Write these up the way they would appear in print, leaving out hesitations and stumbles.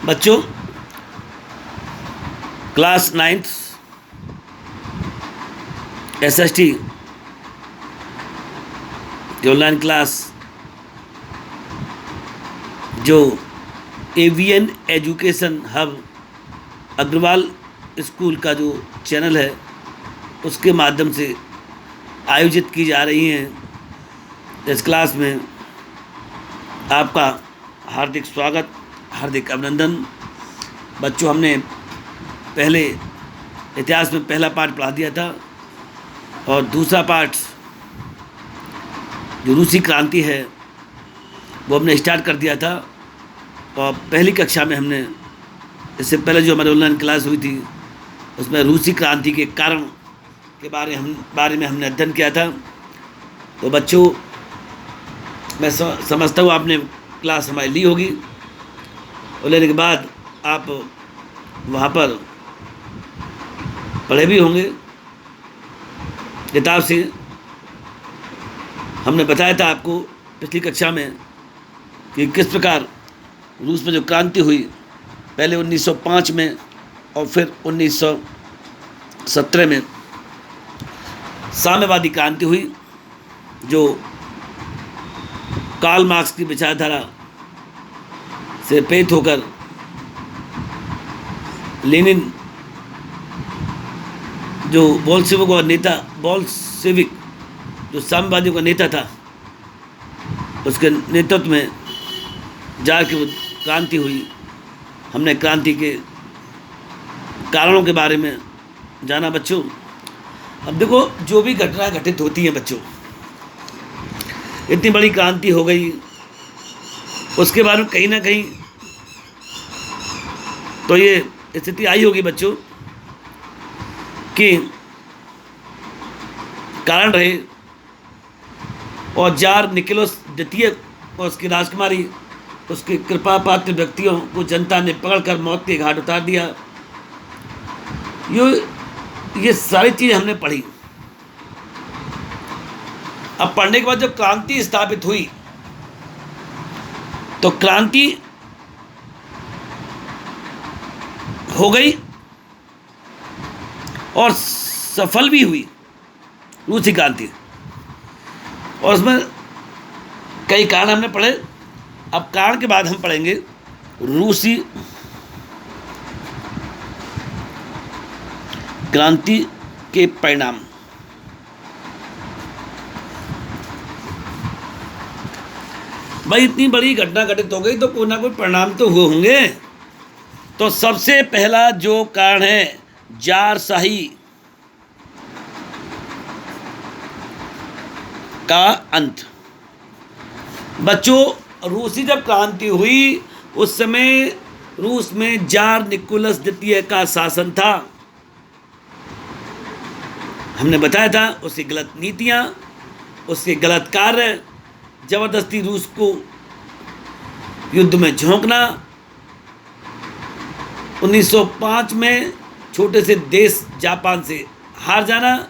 बच्चों, class 9th SST की online class जो Avian education hub Agarwal school का जो चैनल है उसके माध्यम से आयोजित की जा रही हैं। इस क्लास में आपका हार्दिक स्वागत, हार्दिक अभिनंदन। बच्चों, हमने पहले इतिहास में पहला पाठ पढ़ा दिया था और दूसरा पाठ जो रूसी क्रांति है वो हमने स्टार्ट कर दिया था। और पहली कक्षा में हमने, इससे पहले जो हमारी ऑनलाइन क्लास हुई थी उसमें रूसी क्रांति के कारण के बारे में हमने अध्ययन किया था। तो बच्चों, मैं समझता हूँ आपने क्लास हमारी ली होगी और लेने के बाद आप वहाँ पर पढ़े भी होंगे। किताब से हमने बताया था आपको पिछली कक्षा में कि किस प्रकार रूस में जो क्रांति हुई, पहले 1905 में और फिर 1917 में साम्यवादी क्रांति हुई, जो कार्ल मार्क्स की विचारधारा से प्रेरित होकर लेनिन जो बोल्शेविक जो साम्यवादियों का नेता था, उसके नेतृत्व में जार की क्रांति हुई। हमने क्रांति के कारणों के बारे में जाना। बच्चों, अब देखो, जो भी घटनाएं घटित होती हैं बच्चों, इतनी बड़ी क्रांति हो गई, उसके बारे में कहीं ना कहीं तो ये स्थिति आई होगी बच्चों कि कारण रहे और जार निकोलस द्वितीय और उसकी राजकुमारी, उसके कृपा पात्र व्यक्तियों को जनता ने पकड़कर मौत के घाट उतार दिया। ये सारी चीज़ें हमने पढ़ी। अब पढ़ने के बाद जब क्रांति स्थापित हुई तो क्रांति हो गई और सफल भी हुई रूसी क्रांति, और उसमें कई कारण हमने पढ़े। अब कारण के बाद हम पढ़ेंगे रूसी क्रांति के परिणाम। भाई, इतनी बड़ी घटना घटित हो गई तो कोई ना कोई परिणाम तो हुए होंगे। तो सबसे पहला जो कारण है जारशाही का अंत। बच्चों, रूसी जब क्रांति हुई उस समय रूस में जार निकोलस द्वितीय का शासन था। हमने बताया था उसकी गलत नीतियां, उसके गलत कार्य, जबरदस्ती रूस को युद्ध में झोंकना, 1905 में छोटे से देश जापान से हार जाना,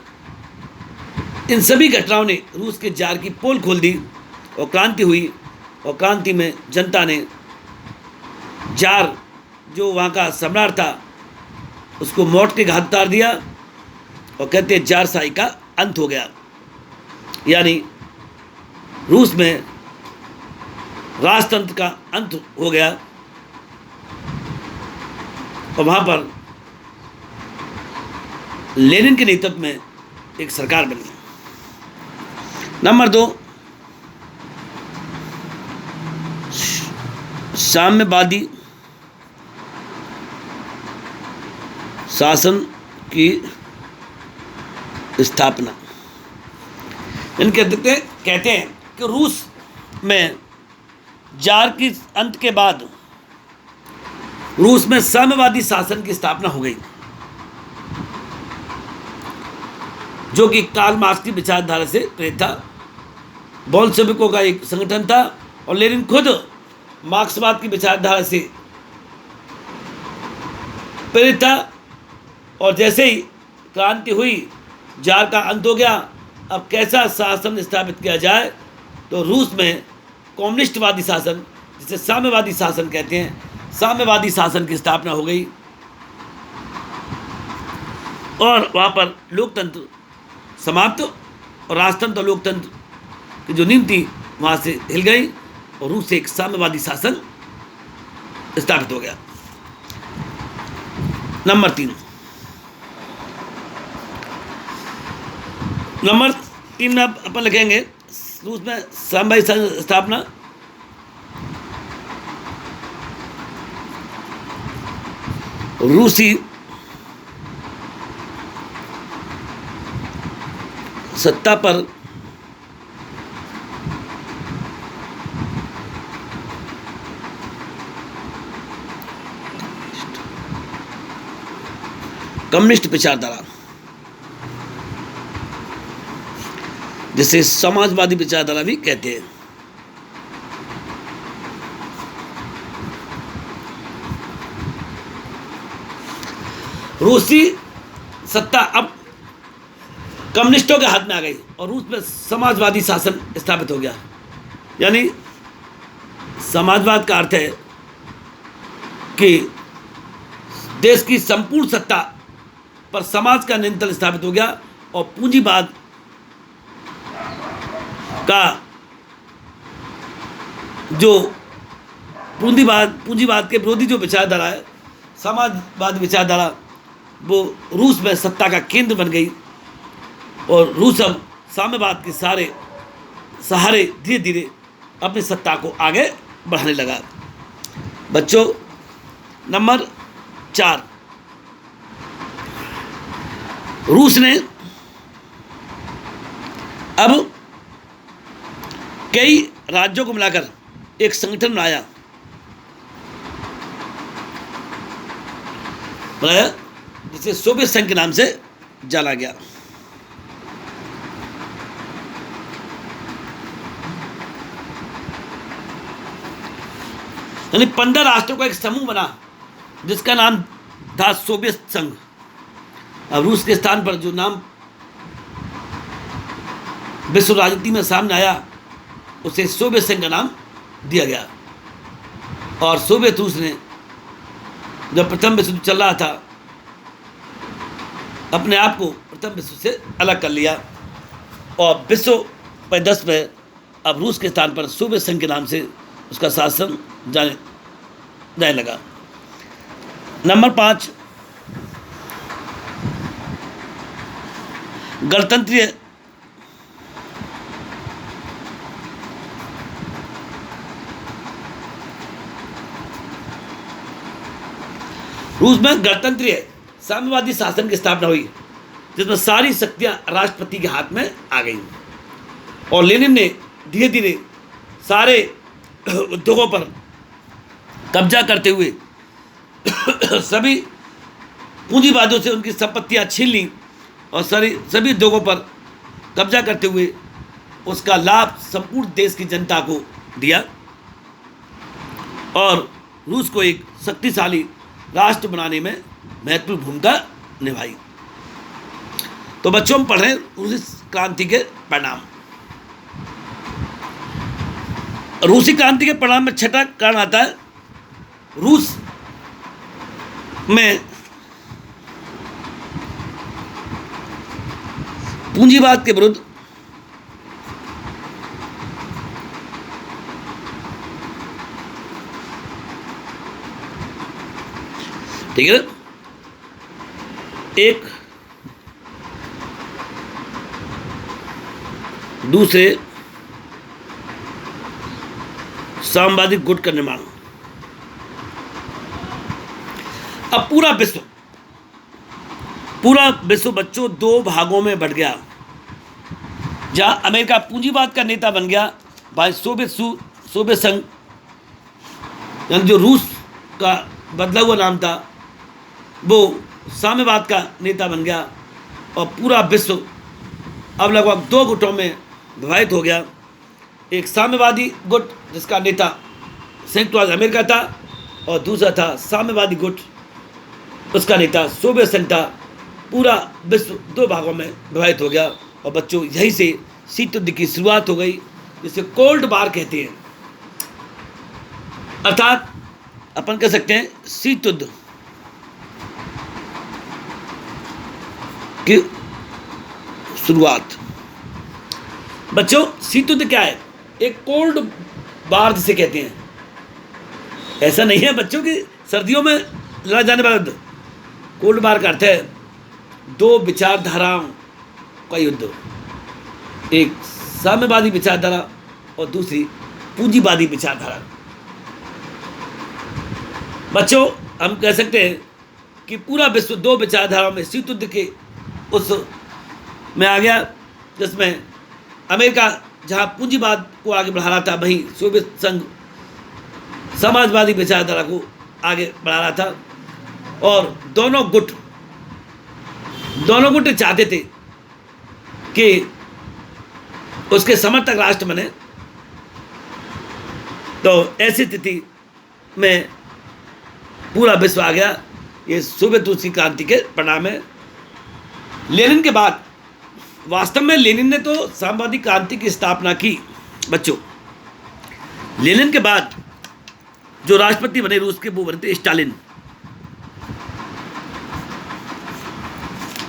इन सभी घटनाओं ने रूस के जार की पोल खोल दी और क्रांति हुई। और क्रांति में जनता ने जार जो वहाँ का सम्राट था उसको मौत के घाट उतार दिया और कहते हैं जारशाही का अंत हो गया, यानी रूस में राजतंत्र का अंत हो गया और वहाँ पर लेनिन के नेतृत्व में एक सरकार बनी। नंबर 2, साम्यवादी शासन की स्थापना। इनके कहते हैं कि रूस में जार की अंत के बाद रूस में साम्यवादी शासन की स्थापना हो गई, जो कि कार्ल मार्क्स की विचारधारा से प्रेरित था। बोल्शेविकों का एक संगठन था और लेनिन खुद मार्क्सवाद की विचारधारा से प्रेरित था। और जैसे ही क्रांति हुई, जार का अंत हो गया, अब कैसा शासन स्थापित किया जाए, तो रूस में कम्युनिस्टवादी शासन, जिसे साम्यवादी शासन कहते हैं, साम्यवादी शासन की स्थापना हो गई और वहाँ पर लोकतंत्र समाप्त और राजतंत्र और लोकतंत्र की जो नींव थी वहाँ से हिल गई और रूस से एक साम्यवादी शासन स्थापित हो गया। नंबर 3 में अपन लिखेंगे रूस में साम्यवादी स्थापना। रूसी सत्ता पर कम्युनिस्ट विचारधारा, जिसे समाजवादी विचारधारा भी कहते हैं। रूसी सत्ता अब कम्युनिस्टों के हाथ में आ गई और रूस में समाजवादी शासन स्थापित हो गया। यानी समाजवाद का अर्थ है कि देश की संपूर्ण सत्ता पर समाज का नियंत्रण स्थापित हो गया और पूंजीवाद का जो पूंजीवाद के विरोधी जो विचारधारा है, समाजवाद विचारधारा, वो रूस में सत्ता का केंद्र बन गई और रूस अब साम्यवाद के सहारे धीरे धीरे अपनी सत्ता को आगे बढ़ाने लगा। बच्चों, नंबर 4, रूस ने अब कई राज्यों को मिलाकर एक संगठन बनाया जिसे सोवियत संघ के नाम से जाना गया। यानी 15 राष्ट्रों का एक समूह बना जिसका नाम था सोवियत संघ। अब रूस के स्थान पर जो नाम विश्व राजनीति में सामने आया उसे सोवियत संघ का नाम दिया गया। और सोवियत रूस ने जब प्रथम विश्व युद्ध चल रहा था अपने आप को प्रथम विश्व से अलग कर लिया और विश्व परिदृश्य में अब रूस के स्थान पर सोवियत संघ के नाम से उसका शासन जाने लगा। नंबर 5, गणतंत्रीय रूस में गणतंत्रीय साम्यवादी शासन की स्थापना हुई जिसमें सारी शक्तियां राष्ट्रपति के हाथ में आ गई और लेनिन ने धीरे धीरे सारे उद्योगों पर कब्जा करते हुए सभी पूंजीवादियों से उनकी संपत्तियां छीन ली और सभी उद्योगों पर कब्जा करते हुए उसका लाभ संपूर्ण देश की जनता को दिया और रूस को एक शक्तिशाली राष्ट्र बनाने में महत्वपूर्ण भूमिका निभाई। तो बच्चों, हम पढ़ रहे हैं रूसी क्रांति के परिणाम। रूसी क्रांति के परिणाम में छठा कारण आता है रूस में पूंजीवाद के विरुद्ध ठीक है एक दूसरे साम्यवादी गुट का निर्माण। अब पूरा विश्व बच्चों 2 भागों में बंट गया। जहां अमेरिका पूंजीवाद का नेता बन गया, भाई सोवियत संघ यानी जो रूस का बदला हुआ नाम था वो साम्यवाद का नेता बन गया और पूरा विश्व अब लगभग 2 गुटों में विभाजित हो गया। एक साम्यवादी गुट जिसका नेता संयुक्त राज्य अमेरिका था और दूसरा था साम्यवादी गुट, उसका नेता सोवियत संघ था। पूरा विश्व 2 भागों में विभाजित हो गया और बच्चों यहीं से शीत युद्ध की शुरुआत हो गई जिसे कोल्ड वार कहते हैं। अर्थात अपन कह सकते हैं शीत युद्ध की शुरुआत। बच्चों, शीत युद्ध क्या है? एक कोल्ड वार जिसे कहते हैं। ऐसा नहीं है बच्चों कि सर्दियों में लड़ा जाने वाला युद्ध। कोल्ड वार का अर्थ है दो विचारधाराओं का युद्ध, एक साम्यवादी विचारधारा और दूसरी पूंजीवादी विचारधारा। बच्चों, हम कह सकते हैं कि पूरा विश्व दो विचारधाराओं में शीत युद्ध के उस में आ गया, जिसमें अमेरिका जहां पूंजीवाद को आगे बढ़ा रहा था, वहीं सोवियत संघ समाजवादी विचारधारा को आगे बढ़ा रहा था। और दोनों गुट चाहते थे कि उसके समर्थक राष्ट्र बने। तो ऐसी स्थिति में पूरा विश्व आ गया। ये सोवियत रूस की क्रांति के परिणाम है। लेनिन के बाद, वास्तव में लेनिन ने तो साम्यवादी क्रांति की स्थापना की। बच्चों, लेनिन के बाद जो राष्ट्रपति बने रूस के, वो बने थे स्टालिन।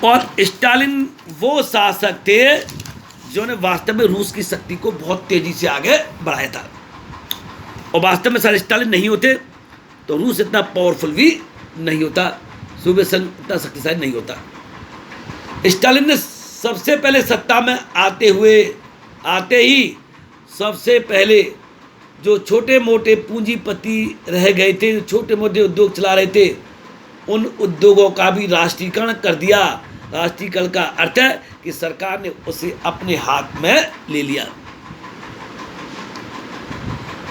और स्टालिन वो शासक थे जिन्होंने वास्तव में रूस की शक्ति को बहुत तेजी से आगे बढ़ाया था। और वास्तव में सारे स्टालिन नहीं होते तो रूस इतना पावरफुल भी नहीं होता, सोवियत संघ इतना शक्तिशाली नहीं होता। स्टालिन ने सबसे पहले सत्ता में आते ही सबसे पहले जो छोटे मोटे पूंजीपति रह गए थे, छोटे मोटे उद्योग चला रहे थे, उन उद्योगों का भी राष्ट्रीयकरण कर दिया। राष्ट्रीयकरण का अर्थ है कि सरकार ने उसे अपने हाथ में ले लिया।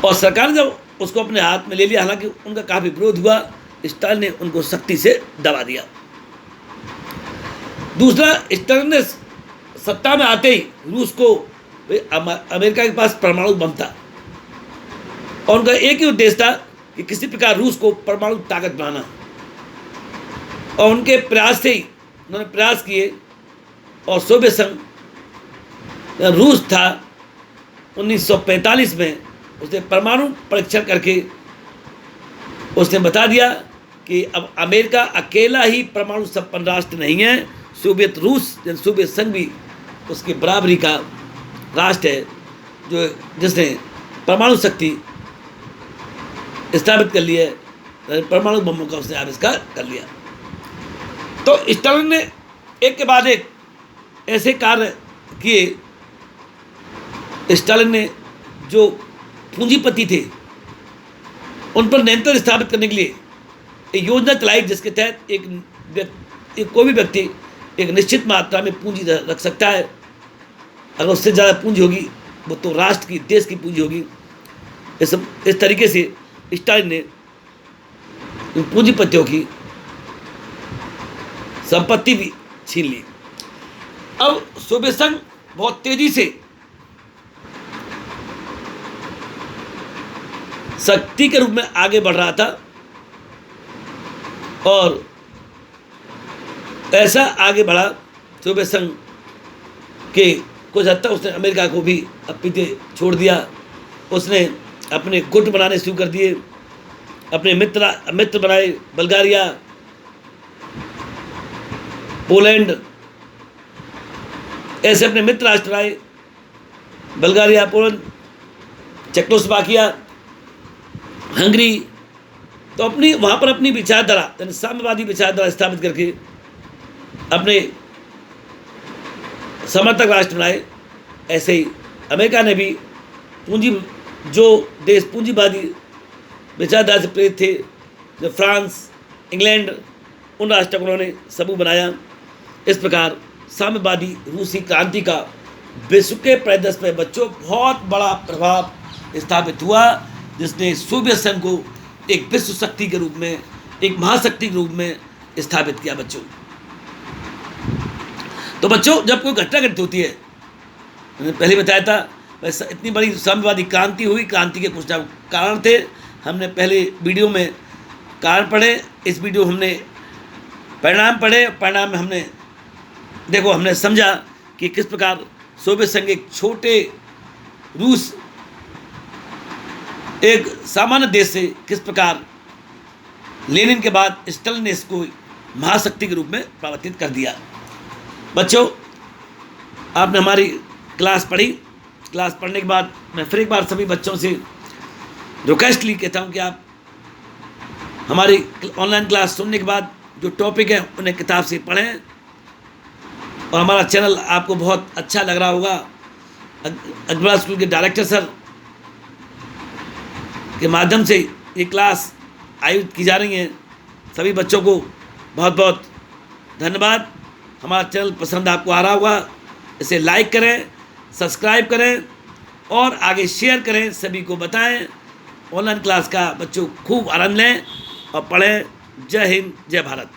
और सरकार ने जब उसको अपने हाथ में ले लिया, हालांकि उनका काफी विरोध हुआ, स्टालिन ने उनको सख्ती से दबा दिया। दूसरा, स्टालिन ने सत्ता में आते ही रूस को, अमेरिका के पास परमाणु बम था और उनका एक ही उद्देश्य था कि किसी प्रकार रूस को परमाणु ताकत बनाना। और उनके प्रयास से ही उन्होंने प्रयास किए। और सोवियत संघ रूस था 1945 में, उसने परमाणु परीक्षण करके उसने बता दिया कि अब अमेरिका अकेला ही परमाणु संपन्न राष्ट्र नहीं है, सोवियत रूस सोवियत संघ भी उसकी बराबरी का राष्ट्र है, जो जिसने परमाणु शक्ति स्थापित कर ली है, परमाणु बमों का उसने आविष्कार कर लिया। तो स्टालिन ने एक के बाद एक ऐसे कार्य किए। स्टालिन ने जो पूंजीपति थे उन पर नियंत्रण स्थापित करने के लिए एक योजना चलाई, जिसके तहत कोई भी व्यक्ति एक निश्चित मात्रा में पूंजी रख सकता है। अगर उससे ज़्यादा पूंजी होगी वो तो राष्ट्र की, देश की पूंजी होगी। इस तरीके से स्टालिन ने पूंजीपतियों की संपत्ति भी छीन ली। अब सोवियत संघ बहुत तेजी से शक्ति के रूप में आगे बढ़ रहा था और ऐसा आगे बढ़ा सोवियत संघ के कुछ हद तक उसने अमेरिका को भी पीछे छोड़ दिया। उसने अपने गुट बनाने शुरू कर दिए, अपने मित्र बनाए। बल्गारिया, पोलैंड, ऐसे अपने मित्र राष्ट्र बनाए। Bulgaria, Poland, Czechoslovakia, Hungary. तो अपनी वहाँ पर अपनी विचारधारा, यानी साम्यवादी विचारधारा स्थापित करके अपने समर्थक राष्ट्र बनाए। ऐसे ही अमेरिका ने भी जो देश पूंजीवादी विचारधारा से प्रेरित थे, जो फ्रांस, इंग्लैंड, उन राष्ट्रों को उन्होंने समूह बनाया। इस प्रकार साम्यवादी रूसी क्रांति का विश्व के परिदृश्य में बच्चों बहुत बड़ा प्रभाव स्थापित हुआ, जिसने सोवियत संघ को एक विश्व शक्ति के रूप में, एक महाशक्ति के रूप में स्थापित किया। बच्चों, तो बच्चों, जब कोई घटना घटित होती है, मैंने पहले बताया था, वैसा इतनी बड़ी साम्यवादी क्रांति हुई। क्रांति के कुछ कारण थे, हमने पहले वीडियो में कारण पढ़े, इस वीडियो हमने परिणाम पढ़े। परिणाम में हमने समझा कि किस प्रकार सोवियत संघ एक छोटे रूस, एक सामान्य देश से किस प्रकार लेनिन के बाद स्टालिन ने इसको महाशक्ति के रूप में परिवर्तित कर दिया। बच्चों, आपने हमारी क्लास पढ़ी। क्लास पढ़ने के बाद मैं फिर एक बार सभी बच्चों से रिक्वेस्टली कहता हूँ कि आप हमारी ऑनलाइन क्लास सुनने के बाद जो टॉपिक है उन्हें किताब से पढ़ें, और हमारा चैनल आपको बहुत अच्छा लग रहा होगा। अग्रवाल स्कूल के डायरेक्टर सर के माध्यम से ये क्लास आयोजित की जा रही हैं। सभी बच्चों को बहुत बहुत धन्यवाद। हमारा चैनल पसंद आपको आ रहा होगा, इसे लाइक करें, सब्सक्राइब करें और आगे शेयर करें, सभी को बताएं। ऑनलाइन क्लास का बच्चों खूब आनंद लें और पढ़ें। जय हिंद, जय भारत।